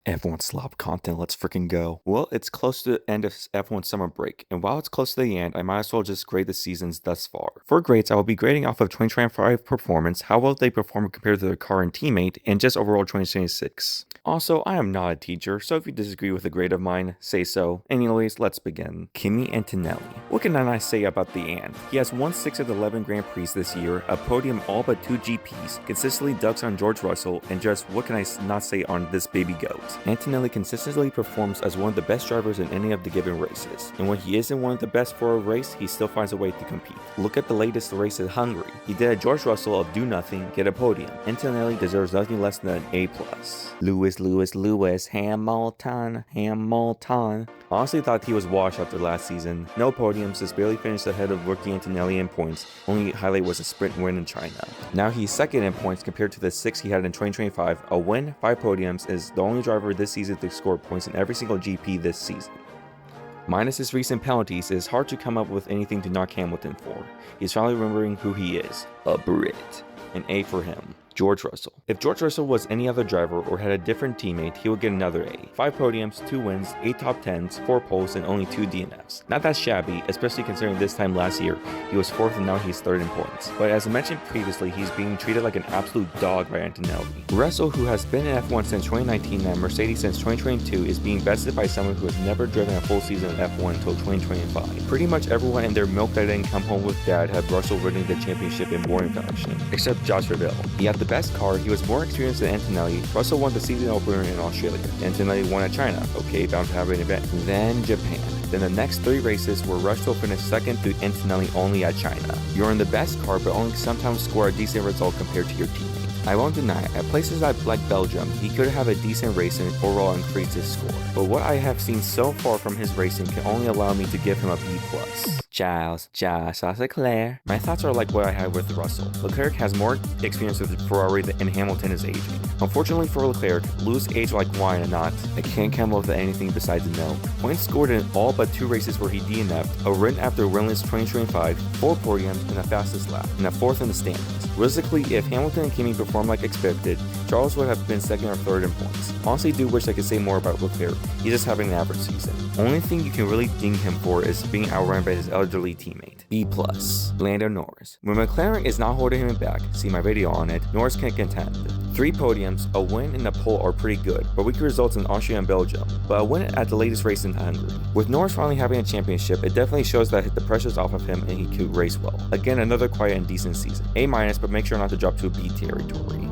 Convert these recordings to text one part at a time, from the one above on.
F1 slop content, let's freaking go. Well, it's close to the end of F1 summer break, and while it's close to the end, I might as well just grade the seasons thus far. For grades, I will be grading off of 2025 performance, how well they perform compared to their current teammate, and just overall 2026. Also, I am not a teacher, so if you disagree with a grade of mine, say so. Anyways, let's begin. Kimi Antonelli. What can I say about the Ant? He has won 6 of the 11 Grand Prix this year, a podium all but 2 GPs, consistently ducks on George Russell, and just what can I not say on this baby goat? Antonelli consistently performs as one of the best drivers in any of the given races, and when he isn't one of the best for a race, he still finds a way to compete. Look at the latest race at Hungary. He did a George Russell of do nothing, get a podium. Antonelli deserves nothing less than an A+. Lewis, Hamilton. Honestly thought he was washed after last season. No podiums, just barely finished ahead of rookie Antonelli in points. Only highlight was a sprint win in China. Now he's second in points compared to the 6 he had in 2025. A win, 5 podiums, is the only driver this season to score points in every single GP this season. Minus his recent penalties, it is hard to come up with anything to knock Hamilton for. He's finally remembering who he is. A Brit. An A for him. George Russell. If George Russell was any other driver or had a different teammate, he would get another A. 5 podiums, 2 wins, 8 top 10s, 4 poles, and only 2 DNFs. Not that shabby, especially considering this time last year he was 4th and now he's 3rd in points. But as I mentioned previously, he's being treated like an absolute dog by Antonelli. Russell, who has been in F1 since 2019 and Mercedes since 2022, is being bested by someone who has never driven a full season of F1 until 2025. Pretty much everyone and their milk that didn't come home with dad had Russell winning the championship in boring fashion, except Josh Revell. He had the best car, he was more experienced than Antonelli. Russell won the season opener in Australia. Antonelli won at China. Okay, bound to have an event. Then Japan. Then the next 3 races were Russell finished second to Antonelli only at China. You're in the best car, but only sometimes score a decent result compared to your teammate. I won't deny, at places like Belgium, he could have a decent race and overall increase his score. But what I have seen so far from his racing can only allow me to give him a B+. Charles Leclerc. My thoughts are like what I had with Russell. Leclerc has more experience with Ferrari and Hamilton is aging. Unfortunately for Leclerc, lose age like wine or not, I can't come up with anything besides a no. Points scored in all but 2 races where he DNF'd, a win after winless 2025, 4 podiums, and a fastest lap, and a 4th in the standings. Realistically, if Hamilton and Kimi performed like expected, Charles would have been 2nd or 3rd in points. Honestly, do wish I could say more about Leclerc. He's just having an average season. Only thing you can really ding him for is being outrun by his elderly teammate. B+. Lando Norris. When McLaren is not holding him back, see my video on it, Norris can contend. 3 podiums, a win and a pole are pretty good, but weak results in Austria and Belgium, but a win at the latest race in Hungary. With Norris finally having a championship, it definitely shows that the pressure's off of him and he could race well. Again, another quiet and decent season. A-, but make sure not to drop to a B territory.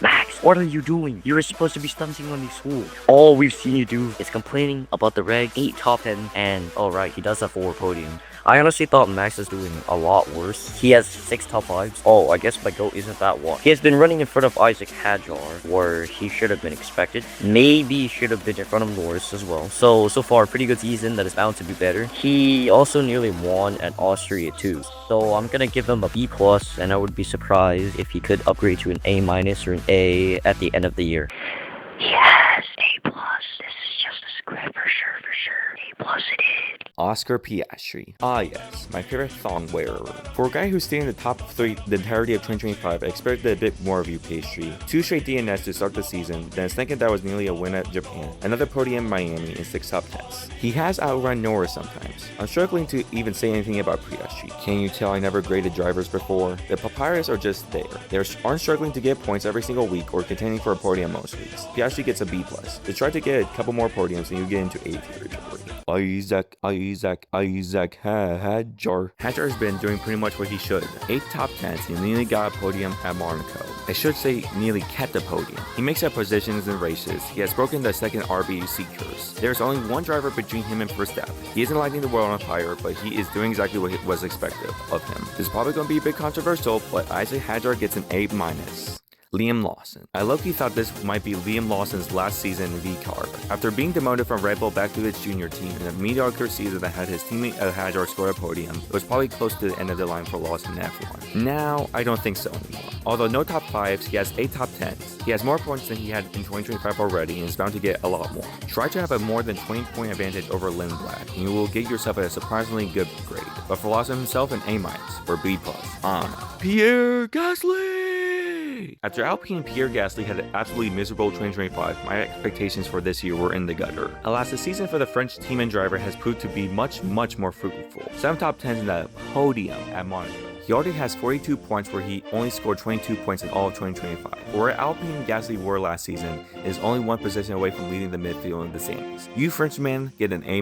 Max, what are you doing? You were supposed to be stunting on these schools. All we've seen you do is complaining about the reg, 8 top 10, and alright, he does have 4 podiums. I honestly thought Max is doing a lot worse. He has 6 top 5s. Oh, I guess my GOAT isn't that one. He has been running in front of Isack Hadjar, where he should have been expected. Maybe should have been in front of Norris as well. So far, pretty good season that is bound to be better. He also nearly won at Austria too. So I'm gonna give him a B+, and I would be surprised if he could upgrade to an A- or an A at the end of the year. Yes, A+. This is just a script for sure. A+ it is. Oscar Piastri. Ah yes, my favorite thong wearer. For a guy who stayed in the top 3 the entirety of 2025, I expected a bit more of you, Piastri. 2 straight DNS to start the season, then his second that was nearly a win at Japan, another podium in Miami, and 6 top 10s. He has outrun Norris sometimes. I'm struggling to even say anything about Piastri. Can you tell I never graded drivers before? The papyrus are just there. They aren't struggling to get points every single week or contending for a podium most weeks. Piastri gets a B+. To try to get a couple more podiums and you get into A territory. Isack Hadjar. Hadjar has been doing pretty much what he should. 8 top 10s, he nearly got a podium at Monaco. I should say nearly kept the podium. He makes up positions in races. He has broken the second RBC curse. There's only one driver between him and Verstappen. He isn't lighting the world on fire, but he is doing exactly what was expected of him. This is probably going to be a bit controversial, but Isack Hadjar gets an A-. Liam Lawson. I low-key thought this might be Liam Lawson's last season in V-Car. After being demoted from Red Bull back to its junior team in a mediocre season that had his teammate Hadjar score a podium, it was probably close to the end of the line for Lawson in F1. Now, I don't think so anymore. Although no top 5s, he has 8 top 10s. He has more points than he had in 2025 already and is bound to get a lot more. Try to have a more than 20-point advantage over Lindblad, and you will get yourself a surprisingly good grade. But for Lawson himself, an A- or B+. On Pierre Gasly! Audi. After Alpine, Pierre Gasly had an absolutely miserable 2025, my expectations for this year were in the gutter. Alas, the season for the French team and driver has proved to be much more fruitful. 7 top 10s in the podium at Monaco. He already has 42 points where he only scored 22 points in all of 2025. Where Alpine and Gasly were last season is only one position away from leading the midfield in the standings. You Frenchmen get an A-.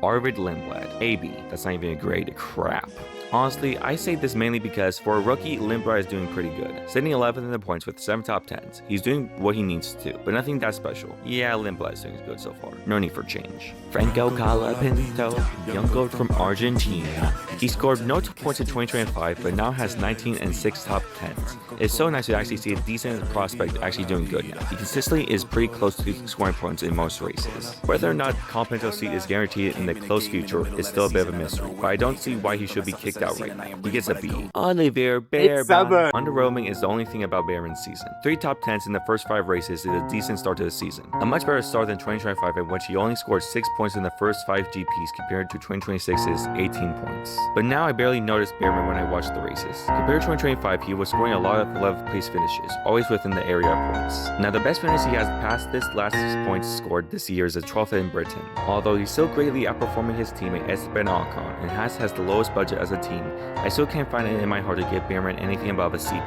Arvid Lindblad, AB. That's not even a grade, crap. Honestly, I say this mainly because for a rookie, Lindblad is doing pretty good. Sitting 11th in the points with 7 top 10s. He's doing what he needs to, but nothing that special. Yeah, Lindblad is doing good so far. No need for change. Franco Colapinto, young goat from Argentina. He scored no points in 2025, but now has 19 and 6 top 10s. It's so nice to actually see a decent prospect actually doing good now. He consistently is pretty close to scoring points in most races. Whether or not Colapinto's seat is guaranteed in the close future is still a bit of a mystery, but I don't see why he should be kicked out right now. He gets a B. Olivier Bearman. Underwhelming is the only thing about Bearman's season. 3 top 10s in the first 5 races is a decent start to the season. A much better start than 2025 in which he only scored 6 points in the first 5 GPs compared to 2026's 18 points. But now I barely noticed Bearman when I watched the races. Compared to 2025, he was scoring a lot of 11th place finishes, always within the area of points. Now the best finish he has past this last points scored this year is a 12th in Britain. Although he's still greatly outperforming his teammate Esteban and has the lowest budget as a team, I still can't find it in my heart to give Bearman anything above a C+.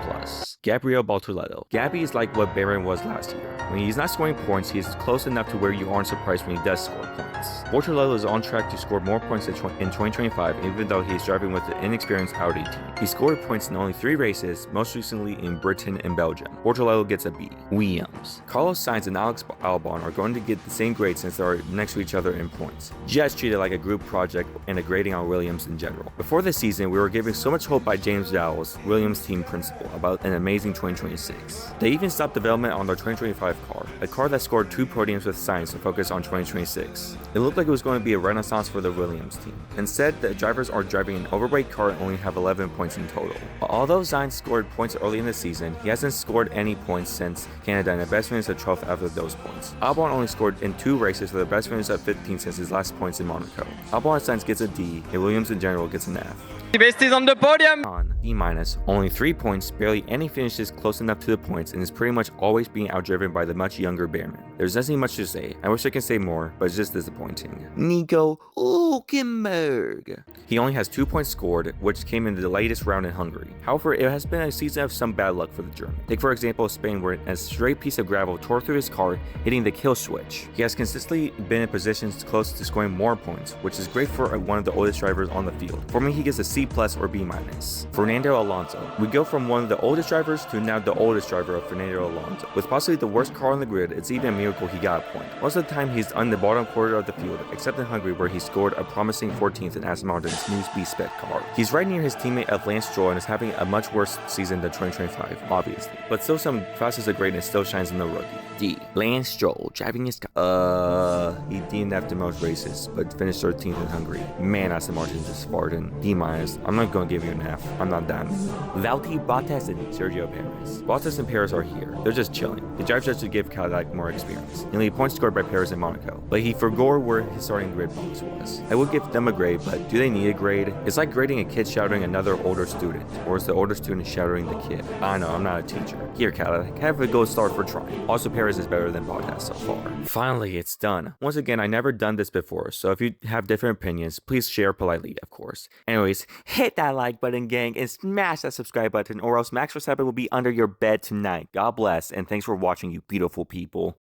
Gabriel Bortoleto. Gabby is like what Bearman was last year. When he's not scoring points, he is close enough to where you aren't surprised when he does score points. Bortoleto is on track to score more points in 2025, even though he is driving with the inexperienced Audi team. He scored points in only 3 races, most recently in Britain and Belgium. Bortoleto gets a B. Williams. Carlos Sainz and Albon are going to get the same grade since they are next to each other in points. Just treated like a group project and a grading on Williams in general. Before this season, we were given so much hope by James Vowles, Williams team principal, about an amazing 2026. They even stopped development on their 2025 car, a car that scored 2 podiums with Sainz to focus on 2026. It looked like it was going to be a renaissance for the Williams team. Instead, the drivers are driving an overweight car and only have 11 points in total. Although Sainz scored points early in the season, he hasn't scored any points since Canada, and the best finish is 12th after those points. Albon only scored in 2 races with the best finish at 15 since his last points in Monaco. Albon and Sainz gets a D, and Williams in general gets an F. Besties on the podium! On D-, only 3 points, barely any finishes close enough to the points, and is pretty much always being outdriven by the much younger Bearman. There's nothing much to say. I wish I could say more, but it's just disappointing. Nico Hülkenberg. He only has 2 points scored, which came in the latest round in Hungary. However, it has been a season of some bad luck for the German. Take for example Spain, where a straight piece of gravel tore through his car, hitting the kill switch. He has consistently been in positions close to scoring more points, which is great for one of the oldest drivers on the field. For me, he gets a C+ or B-. Fernando Alonso. We go from one of the oldest drivers to now the oldest driver of Fernando Alonso. With possibly the worst car on the grid, it's even a miracle he got a point. Most of the time, he's on the bottom quarter of the field, except in Hungary, where he scored a promising 14th in Aston Martin's new speed-spec car. He's right near his teammate of Lance Stroll and is having a much worse season than 2025, obviously. But still, some facets of greatness still shines in the rookie. D. Lance Stroll, driving his car. He DNF'd the most races, but finished 13th in Hungary. Man, Aston Martin just farted. D-. I'm not going to give you an F. I'm not done. Valtteri Bottas and Sergio Perez. Bottas and Perez are here. They're just chilling. The drive just to give Cadillac more experience. Nearly points scored by Perez in Monaco, but he forgot where his starting grid box was. I would give them a grade, but do they need a grade? It's like grading a kid shouting another older student, or is the older student shouting the kid? I know, I'm not a teacher. Here, Cadillac, have a gold star for trying. Also, Perez is better than Bottas so far. Finally, it's done. Once again, I never done this before, so if you have different opinions, please share politely, of course. Anyways, hit that like button, gang, and smash that subscribe button, or else Max Verstappen will be under your bed tonight. God bless, and thanks for watching, you beautiful people.